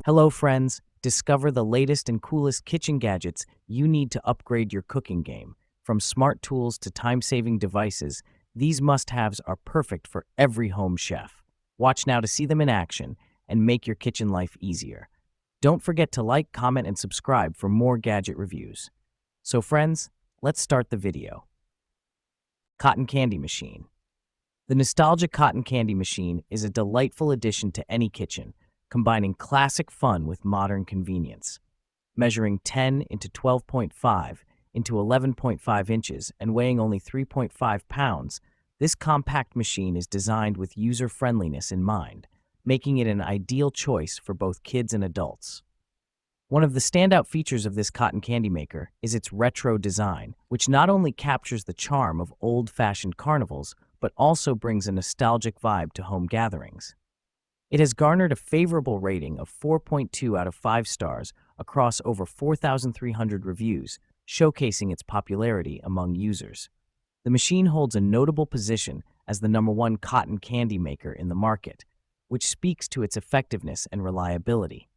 Hello, friends. Discover the latest and coolest kitchen gadgets you need to upgrade your cooking game. From smart tools to time-saving devices, these must-haves are perfect for every home chef. Watch now to see them in action and make your kitchen life easier. Don't forget to like, comment, and subscribe for more gadget reviews. So, friends, let's start the video. Cotton Candy Machine. The nostalgic cotton candy machine is a delightful addition to any kitchen, combining classic fun with modern convenience. Measuring 10 into 12.5 into 11.5 inches and weighing only 3.5 pounds, this compact machine is designed with user-friendliness in mind, making it an ideal choice for both kids and adults. One of the standout features of this cotton candy maker is its retro design, which not only captures the charm of old-fashioned carnivals, but also brings a nostalgic vibe to home gatherings. It has garnered a favorable rating of 4.2 out of 5 stars across over 4,300 reviews, showcasing its popularity among users. The machine holds a notable position as the #1 cotton candy maker in the market, which speaks to its effectiveness and reliability.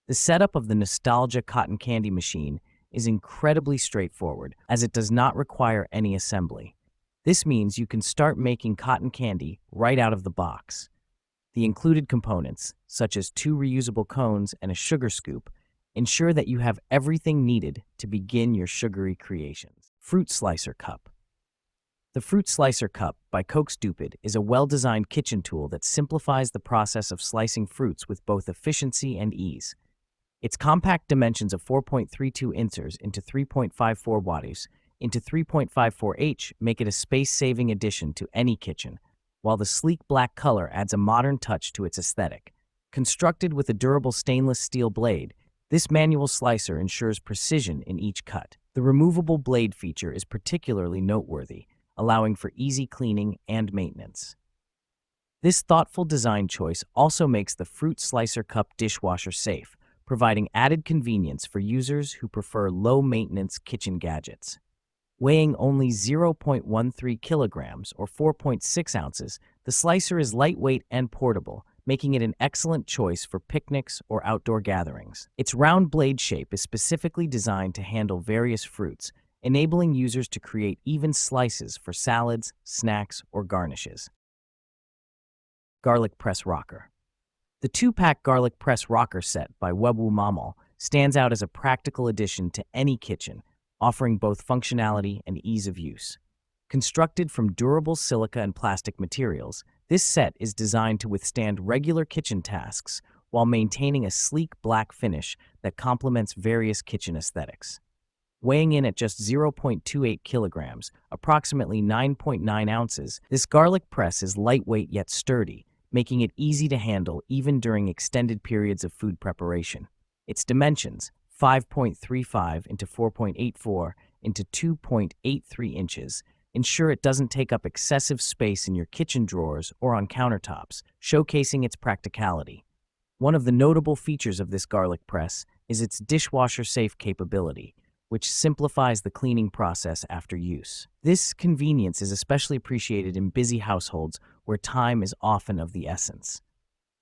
The setup of the nostalgia cotton candy machine is incredibly straightforward, as it does not require any assembly. This means you can start making cotton candy right out of the box. The included components, such as 2 reusable cones and a sugar scoop, ensure that you have everything needed to begin your sugary creations. Fruit Slicer Cup. The Fruit Slicer Cup by Coke Stupid is a well-designed kitchen tool that simplifies the process of slicing fruits with both efficiency and ease. Its compact dimensions of 4.32 inches into 3.54 watts into 3.54 H make it a space-saving addition to any kitchen, while the sleek black color adds a modern touch to its aesthetic. Constructed with a durable stainless steel blade, this manual slicer ensures precision in each cut. The removable blade feature is particularly noteworthy, allowing for easy cleaning and maintenance. This thoughtful design choice also makes the Fruit Slicer Cup dishwasher safe, providing added convenience for users who prefer low-maintenance kitchen gadgets. Weighing only 0.13 kilograms or 4.6 ounces, the slicer is lightweight and portable, making it an excellent choice for picnics or outdoor gatherings. Its round blade shape is specifically designed to handle various fruits, enabling users to create even slices for salads, snacks, or garnishes. Garlic Press Rocker. The 2-pack Garlic Press Rocker set by Webu Mamal stands out as a practical addition to any kitchen, offering both functionality and ease of use. Constructed from durable silica and plastic materials, this set is designed to withstand regular kitchen tasks while maintaining a sleek black finish that complements various kitchen aesthetics. Weighing in at just 0.28 kilograms, approximately 9.9 ounces, this garlic press is lightweight yet sturdy, making it easy to handle even during extended periods of food preparation. Its dimensions, 5.35 into 4.84 into 2.83 inches, ensure it doesn't take up excessive space in your kitchen drawers or on countertops, showcasing its practicality. One of the notable features of this garlic press is its dishwasher-safe capability, which simplifies the cleaning process after use. This convenience is especially appreciated in busy households where time is often of the essence.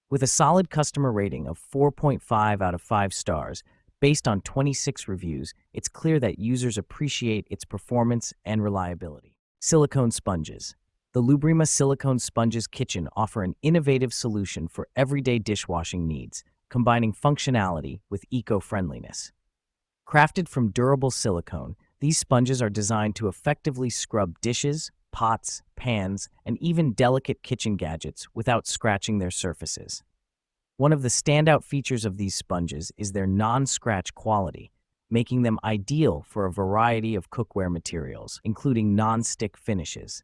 With a solid customer rating of 4.5 out of 5 stars, based on 26 reviews, it's clear that users appreciate its performance and reliability. Silicone Sponges. The Lubrima Silicone Sponges kitchen offer an innovative solution for everyday dishwashing needs, combining functionality with eco-friendliness. Crafted from durable silicone, these sponges are designed to effectively scrub dishes, pots, pans, and even delicate kitchen gadgets without scratching their surfaces. One of the standout features of these sponges is their non-scratch quality, making them ideal for a variety of cookware materials, including non-stick finishes.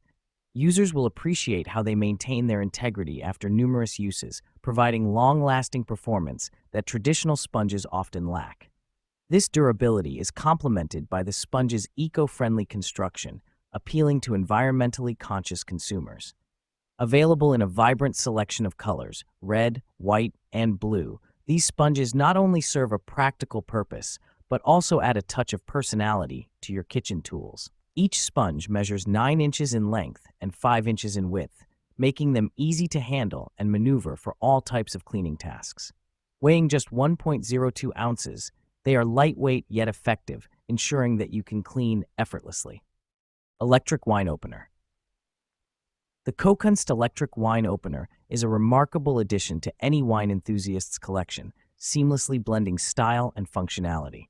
Users will appreciate how they maintain their integrity after numerous uses, providing long-lasting performance that traditional sponges often lack. This durability is complemented by the sponge's eco-friendly construction, appealing to environmentally conscious consumers. Available in a vibrant selection of colors, red, white, and blue, these sponges not only serve a practical purpose, but also add a touch of personality to your kitchen tools. Each sponge measures 9 inches in length and 5 inches in width, making them easy to handle and maneuver for all types of cleaning tasks. Weighing just 1.02 ounces, they are lightweight yet effective, ensuring that you can clean effortlessly. Electric Wine Opener. The Kokunst Electric Wine Opener is a remarkable addition to any wine enthusiast's collection, seamlessly blending style and functionality.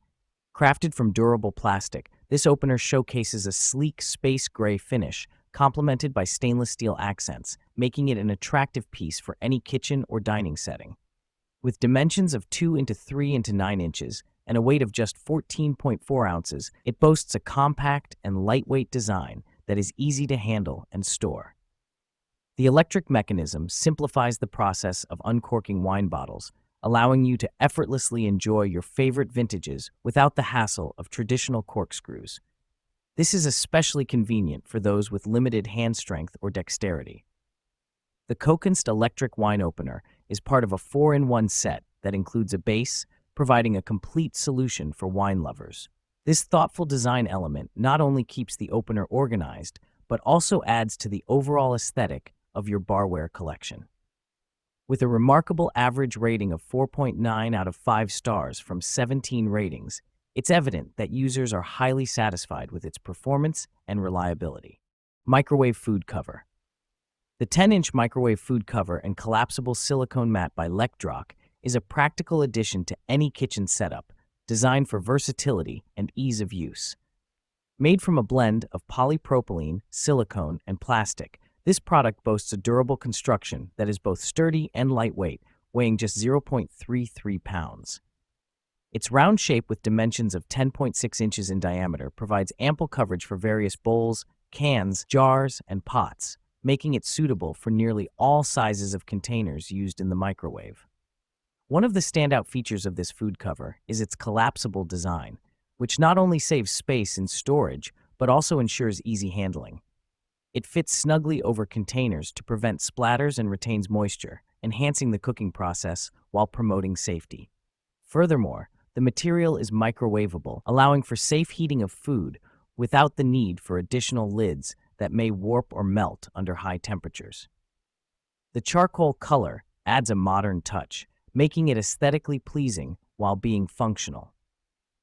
Crafted from durable plastic, this opener showcases a sleek space gray finish, complemented by stainless steel accents, making it an attractive piece for any kitchen or dining setting. With dimensions of 2 into 3 into 9 inches and a weight of just 14.4 ounces, it boasts a compact and lightweight design that is easy to handle and store. The electric mechanism simplifies the process of uncorking wine bottles, allowing you to effortlessly enjoy your favorite vintages without the hassle of traditional corkscrews. This is especially convenient for those with limited hand strength or dexterity. The Kokunst Electric Wine Opener is part of a 4-in-1 set that includes a base, providing a complete solution for wine lovers. This thoughtful design element not only keeps the opener organized, but also adds to the overall aesthetic of your barware collection. With a remarkable average rating of 4.9 out of 5 stars from 17 ratings, it's evident that users are highly satisfied with its performance and reliability. Microwave Food Cover. The 10-inch microwave food cover and collapsible silicone mat by Lekdrock is a practical addition to any kitchen setup, designed for versatility and ease of use. Made from a blend of polypropylene, silicone, and plastic, this product boasts a durable construction that is both sturdy and lightweight, weighing just 0.33 pounds. Its round shape with dimensions of 10.6 inches in diameter provides ample coverage for various bowls, cans, jars, and pots, making it suitable for nearly all sizes of containers used in the microwave. One of the standout features of this food cover is its collapsible design, which not only saves space in storage, but also ensures easy handling. It fits snugly over containers to prevent splatters and retains moisture, enhancing the cooking process while promoting safety. Furthermore, the material is microwavable, allowing for safe heating of food without the need for additional lids that may warp or melt under high temperatures. The charcoal color adds a modern touch, making it aesthetically pleasing while being functional.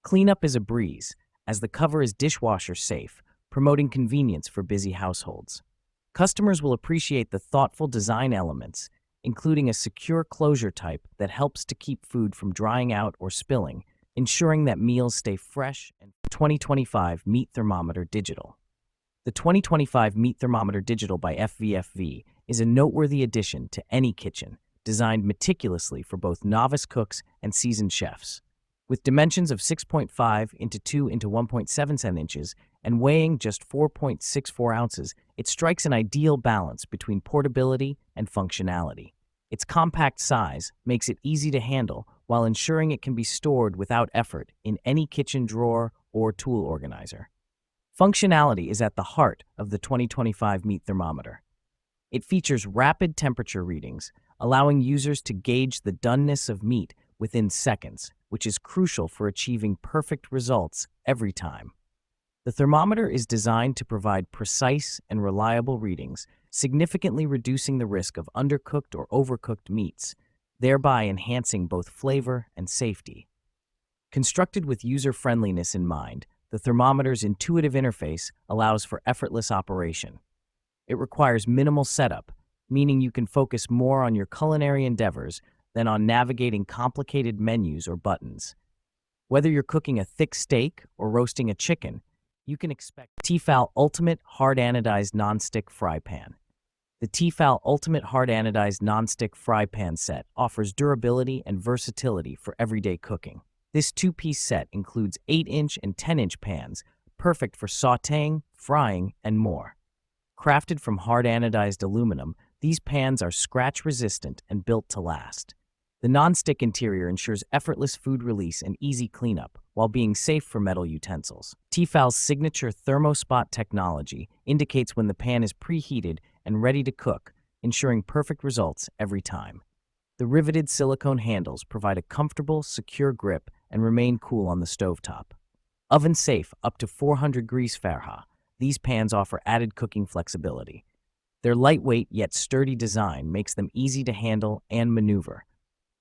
Cleanup is a breeze, as the cover is dishwasher safe, promoting convenience for busy households. Customers will appreciate the thoughtful design elements, including a secure closure type that helps to keep food from drying out or spilling, ensuring that meals stay fresh. And 2025 Meat Thermometer Digital. The 2025 Meat Thermometer Digital by FVFV is a noteworthy addition to any kitchen, designed meticulously for both novice cooks and seasoned chefs. With dimensions of 6.5 into 2 into 1.77 inches and weighing just 4.64 ounces, it strikes an ideal balance between portability and functionality. Its compact size makes it easy to handle while ensuring it can be stored without effort in any kitchen drawer or tool organizer. Functionality is at the heart of the 2025 Meat Thermometer. It features rapid temperature readings, allowing users to gauge the doneness of meat within seconds, which is crucial for achieving perfect results every time. The thermometer is designed to provide precise and reliable readings, significantly reducing the risk of undercooked or overcooked meats, thereby enhancing both flavor and safety. Constructed with user-friendliness in mind, the thermometer's intuitive interface allows for effortless operation. It requires minimal setup, meaning you can focus more on your culinary endeavors than on navigating complicated menus or buttons. Whether you're cooking a thick steak or roasting a chicken, you can expect Tefal Ultimate Hard Anodized Nonstick Fry Pan. The Tefal Ultimate Hard Anodized Nonstick Fry Pan set offers durability and versatility for everyday cooking. This two-piece set includes 8-inch and 10-inch pans, perfect for sautéing, frying, and more. Crafted from hard anodized aluminum, these pans are scratch-resistant and built to last. The non-stick interior ensures effortless food release and easy cleanup, while being safe for metal utensils. Tefal's signature thermospot technology indicates when the pan is preheated and ready to cook, ensuring perfect results every time. The riveted silicone handles provide a comfortable, secure grip and remain cool on the stovetop. Oven-safe up to 400 degrees Fahrenheit, these pans offer added cooking flexibility. Their lightweight yet sturdy design makes them easy to handle and maneuver.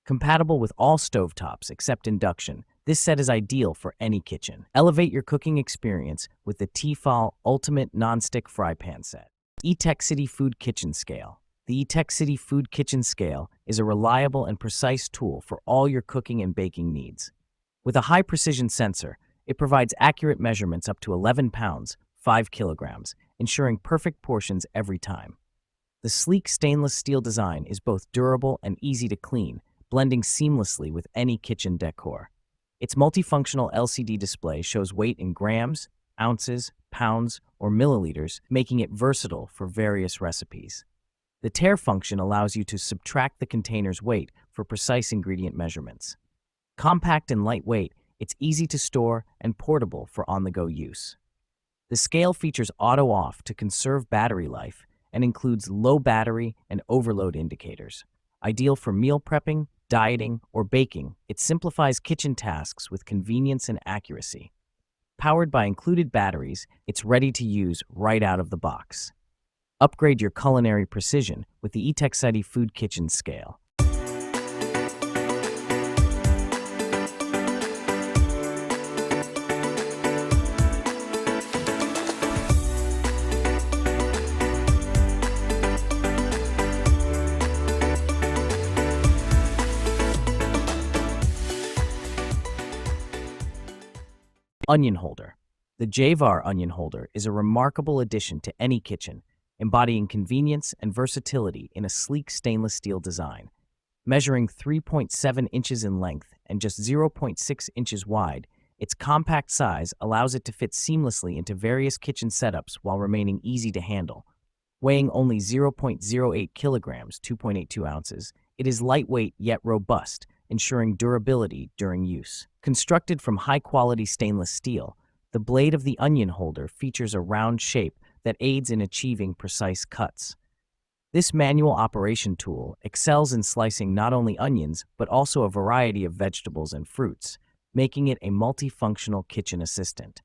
Compatible with all stovetops except induction, this set is ideal for any kitchen. Elevate your cooking experience with the Tefal Ultimate Nonstick Fry Pan Set. E-Tech City Food Kitchen Scale. The E-Tech City Food Kitchen Scale is a reliable and precise tool for all your cooking and baking needs. With a high-precision sensor, it provides accurate measurements up to 11 pounds, 5 kilograms, ensuring perfect portions every time. The sleek stainless steel design is both durable and easy to clean, blending seamlessly with any kitchen decor. Its multifunctional LCD display shows weight in grams, ounces, pounds, or milliliters, making it versatile for various recipes. The tare function allows you to subtract the container's weight for precise ingredient measurements. Compact and lightweight, it's easy to store and portable for on-the-go use. The scale features auto-off to conserve battery life and includes low battery and overload indicators. Ideal for meal prepping, dieting, or baking, it simplifies kitchen tasks with convenience and accuracy. Powered by included batteries, it's ready to use right out of the box. Upgrade your culinary precision with the E-Tech City Food Kitchen Scale. Onion Holder. The Javar Onion Holder is a remarkable addition to any kitchen, embodying convenience and versatility in a sleek stainless steel design. Measuring 3.7 inches in length and just 0.6 inches wide, its compact size allows it to fit seamlessly into various kitchen setups while remaining easy to handle. Weighing only 0.08 kilograms, 2.82 ounces, it is lightweight yet robust, ensuring durability during use. Constructed from high-quality stainless steel, the blade of the onion holder features a round shape that aids in achieving precise cuts. This manual operation tool excels in slicing not only onions, but also a variety of vegetables and fruits, making it a multifunctional kitchen assistant.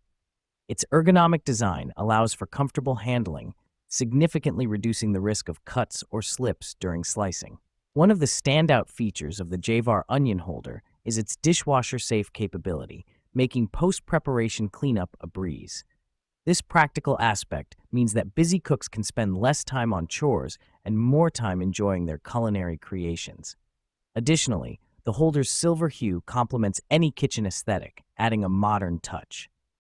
Its ergonomic design allows for comfortable handling, significantly reducing the risk of cuts or slips during slicing. One of the standout features of the Javar Onion Holder is its dishwasher-safe capability, making post-preparation cleanup a breeze. This practical aspect means that busy cooks can spend less time on chores and more time enjoying their culinary creations. Additionally, the holder's silver hue complements any kitchen aesthetic, adding a modern touch.